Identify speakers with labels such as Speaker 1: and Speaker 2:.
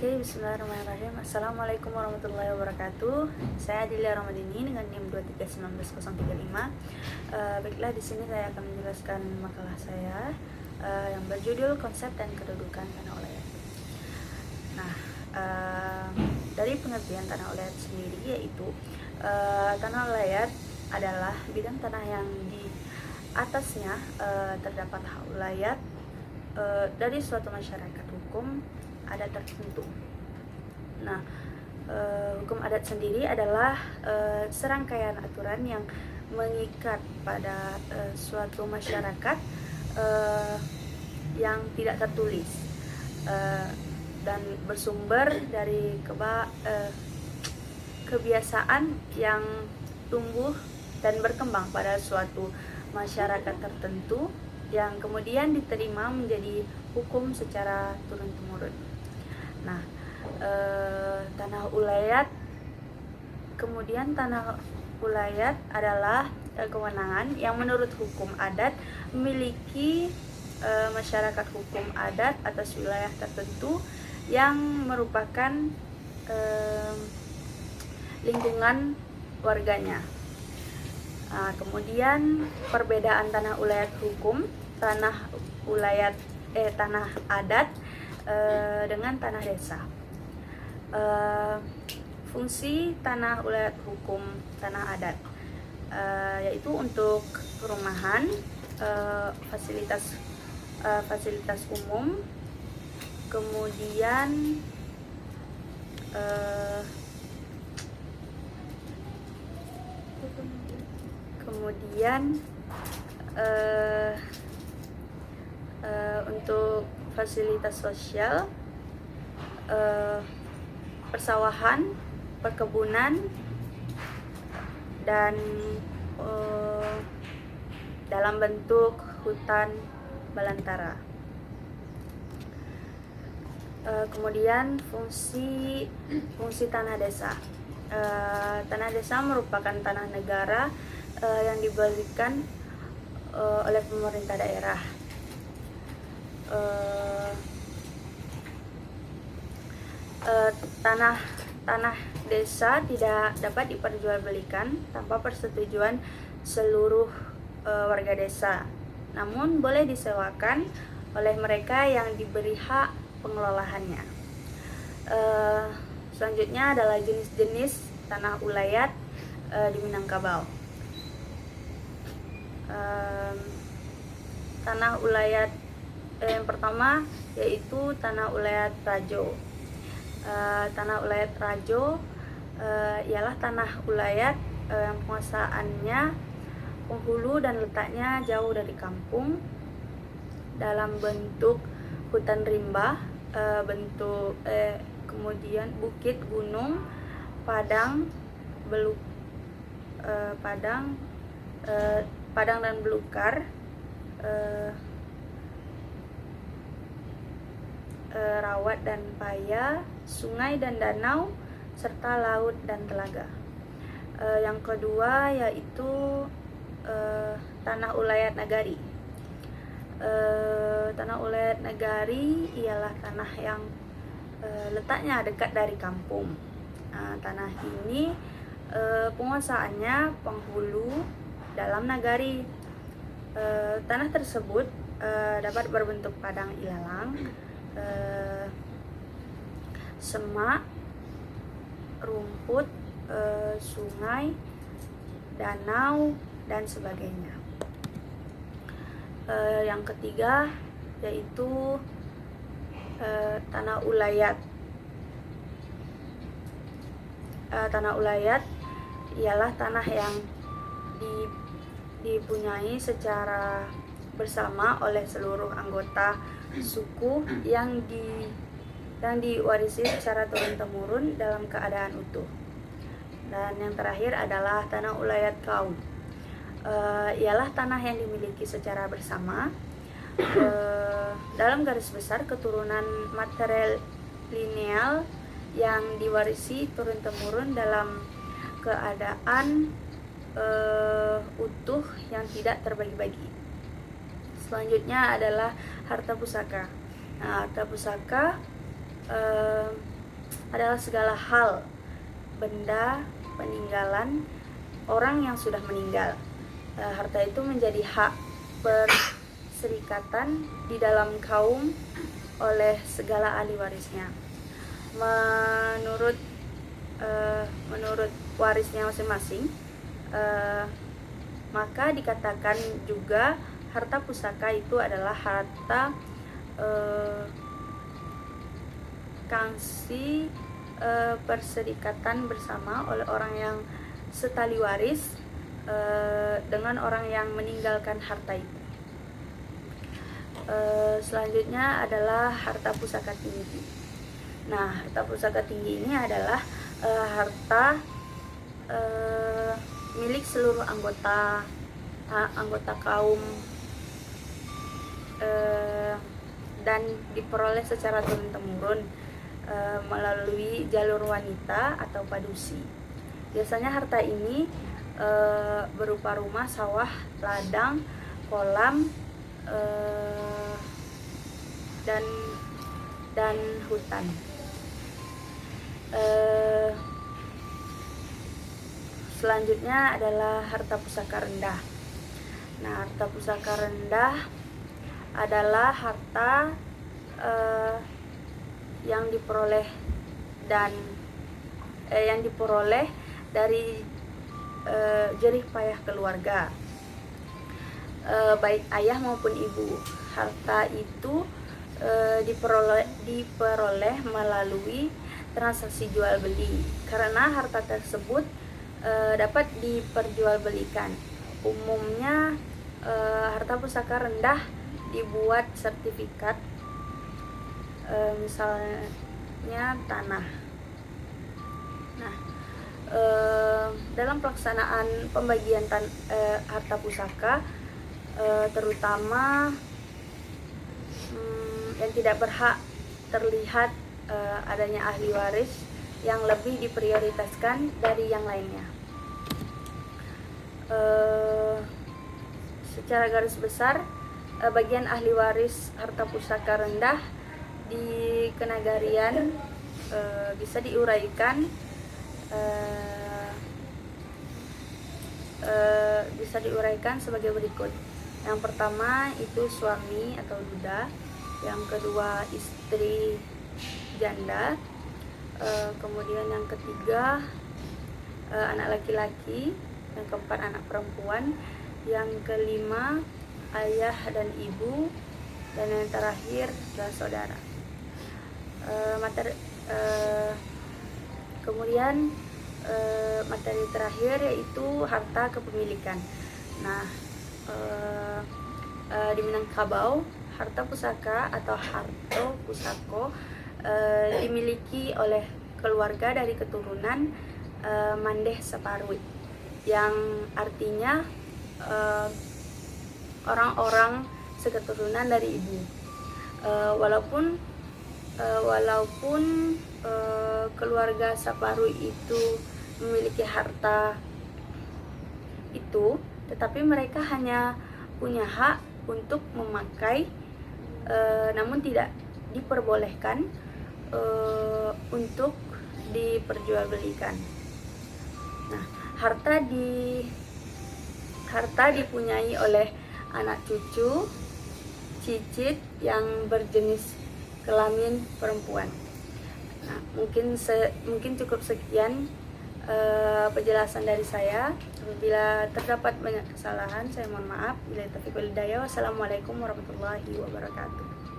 Speaker 1: Oke, bismillahirrahmanirrahim. Assalamualaikum warahmatullahi wabarakatuh. Saya Adilia Ramadini dengan NIM 2319035. Baiklah, di sini saya akan menjelaskan makalah saya yang berjudul Konsep dan Kedudukan Tanah Ulayat. Nah, dari pengertian tanah ulayat sendiri yaitu tanah ulayat adalah bidang tanah yang di atasnya terdapat hak ulayat dari suatu masyarakat hukum adat tertentu. Nah, hukum adat sendiri adalah serangkaian aturan yang mengikat pada suatu masyarakat yang tidak tertulis dan bersumber dari kebiasaan yang tumbuh dan berkembang pada suatu masyarakat tertentu yang kemudian diterima menjadi hukum secara turun-temurun. Nah, tanah ulayat adalah kewenangan yang menurut hukum adat memiliki masyarakat hukum adat atas wilayah tertentu yang merupakan lingkungan warganya. Nah, kemudian perbedaan tanah ulayat hukum, tanah adat dengan tanah desa. Fungsi tanah ulayat hukum tanah adat yaitu untuk perumahan, fasilitas umum, kemudian untuk fasilitas sosial, persawahan, perkebunan, dan dalam bentuk hutan belantara. Kemudian fungsi tanah desa. Tanah desa merupakan tanah negara yang diberikan oleh pemerintah daerah. Tanah desa tidak dapat diperjualbelikan tanpa persetujuan seluruh warga desa, namun boleh disewakan oleh mereka yang diberi hak pengelolaannya. Selanjutnya adalah jenis-jenis tanah ulayat di Minangkabau. Tanah ulayat yang pertama yaitu tanah ulayat rajo. Tanah ulayat rajo ialah tanah ulayat yang penguasaannya penghulu dan letaknya jauh dari kampung, dalam bentuk hutan rimba, kemudian bukit, gunung, padang dan belukar, rawat dan paya, sungai dan danau, serta laut dan telaga. Yang kedua yaitu tanah ulayat nagari. Tanah ulayat nagari ialah tanah yang letaknya dekat dari kampung. Tanah ini penguasaannya penghulu dalam nagari. Tanah tersebut dapat berbentuk padang ilalang, semak, rumput, sungai, danau, dan sebagainya. Yang ketiga yaitu tanah ulayat. Tanah ulayat ialah tanah yang dipunyai secara bersama oleh seluruh anggota suku yang diwarisi secara turun-temurun dalam keadaan utuh. Dan yang terakhir adalah tanah ulayat kaum. Ialah tanah yang dimiliki secara bersama dalam garis besar keturunan matrilineal yang diwarisi turun-temurun dalam keadaan utuh yang tidak terbagi-bagi. Selanjutnya adalah harta pusaka. Nah, harta pusaka adalah segala hal, benda, peninggalan orang yang sudah meninggal. Harta itu menjadi hak perserikatan di dalam kaum oleh segala ahli warisnya. Menurut warisnya masing-masing, maka dikatakan juga harta pusaka itu adalah harta kongsi perserikatan bersama oleh orang yang setali waris dengan orang yang meninggalkan harta itu. Selanjutnya adalah harta pusaka tinggi. Nah, harta pusaka tinggi ini adalah harta milik seluruh anggota kaum dan diperoleh secara turun-temurun melalui jalur wanita atau padusi. Biasanya harta ini berupa rumah, sawah, ladang, kolam, dan hutan. Selanjutnya adalah harta pusaka rendah. Nah, harta pusaka rendah adalah harta yang diperoleh dari jerih payah keluarga, baik ayah maupun ibu. Harta itu diperoleh melalui transaksi jual beli, karena harta tersebut dapat diperjualbelikan. Umumnya harta pusaka rendah dibuat sertifikat, misalnya tanah. Nah, dalam pelaksanaan pembagian harta pusaka, terutama yang tidak berhak terlihat adanya ahli waris yang lebih diprioritaskan dari yang lainnya. Secara garis besar, bagian ahli waris harta pusaka rendah di kenagarian bisa diuraikan sebagai berikut. Yang pertama itu suami atau duda, yang kedua istri janda, kemudian yang ketiga anak laki-laki, yang keempat anak perempuan, yang kelima ayah dan ibu, dan yang terakhir adalah saudara. Kemudian materi terakhir yaitu harta kepemilikan. Nah, di Minangkabau, harta pusaka atau harto pusako dimiliki oleh keluarga dari keturunan Mandeh Saparwi, yang artinya orang-orang seketurunan dari ibu. Walaupun keluarga Saparwi itu memiliki harta itu, tetapi mereka hanya punya hak untuk memakai, namun tidak diperbolehkan untuk diperjualbelikan. Nah, harta dipunyai oleh anak cucu, cicit yang berjenis kelamin perempuan. Nah, mungkin cukup sekian penjelasan dari saya. Apabila terdapat banyak kesalahan, saya mohon maaf. Wassalamualaikum warahmatullahi wabarakatuh.